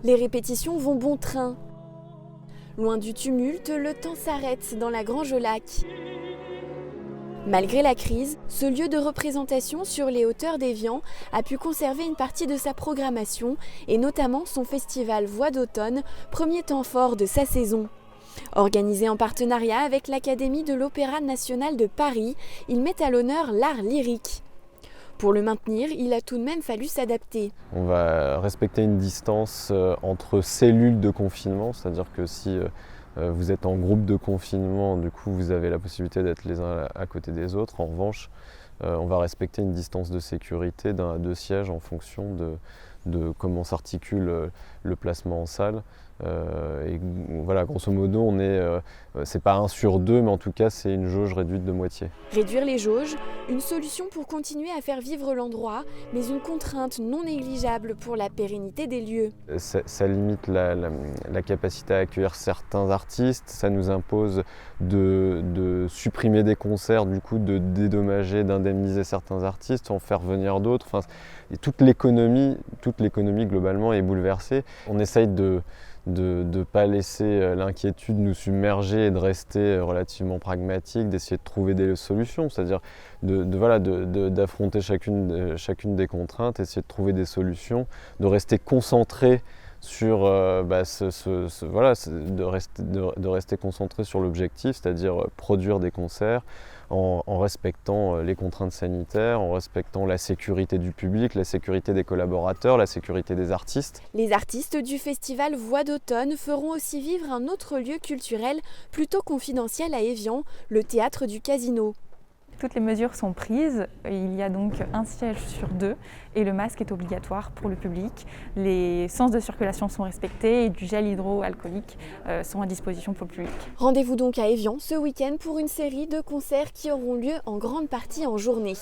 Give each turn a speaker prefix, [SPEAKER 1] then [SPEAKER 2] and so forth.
[SPEAKER 1] Les répétitions vont bon train. Loin du tumulte, le temps s'arrête dans la Grange au Lac. Malgré la crise, ce lieu de représentation sur les hauteurs d'Évian a pu conserver une partie de sa programmation et notamment son festival Voix d'automne, premier temps fort de sa saison. Organisé en partenariat avec l'Académie de l'Opéra national de Paris, il met à l'honneur l'art lyrique. Pour le maintenir, il a tout de même fallu s'adapter.
[SPEAKER 2] On va respecter une distance entre cellules de confinement, c'est-à-dire que si vous êtes en groupe de confinement, du coup vous avez la possibilité d'être les uns à côté des autres. En revanche, on va respecter une distance de sécurité d'un à deux sièges en fonction de comment s'articule le placement en salle. Et voilà, grosso modo, c'est pas 1 sur 2, mais en tout cas, c'est une jauge réduite de moitié.
[SPEAKER 1] Réduire les jauges, une solution pour continuer à faire vivre l'endroit, mais une contrainte non négligeable pour la pérennité des lieux.
[SPEAKER 2] Ça limite la capacité à accueillir certains artistes, ça nous impose de supprimer des concerts, du coup de dédommager, d'indemniser certains artistes, en faire venir d'autres. Enfin, et toute l'économie globalement est bouleversée. On essaye de ne pas laisser l'inquiétude nous submerger et de rester relativement pragmatique, d'essayer de trouver des solutions, c'est-à-dire d'affronter chacune des contraintes, essayer de trouver des solutions, de rester concentré sur de rester concentré sur l'objectif, c'est-à-dire produire des concerts en respectant les contraintes sanitaires, en respectant la sécurité du public, la sécurité des collaborateurs, la sécurité des artistes.
[SPEAKER 1] Les artistes du festival Voix d'automne feront aussi vivre un autre lieu culturel plutôt confidentiel à Évian, le théâtre du Casino.
[SPEAKER 3] Toutes les mesures sont prises, il y a donc 1 siège sur 2 et le masque est obligatoire pour le public. Les sens de circulation sont respectés et du gel hydroalcoolique sont à disposition pour le public.
[SPEAKER 1] Rendez-vous donc à Évian ce week-end pour une série de concerts qui auront lieu en grande partie en journée.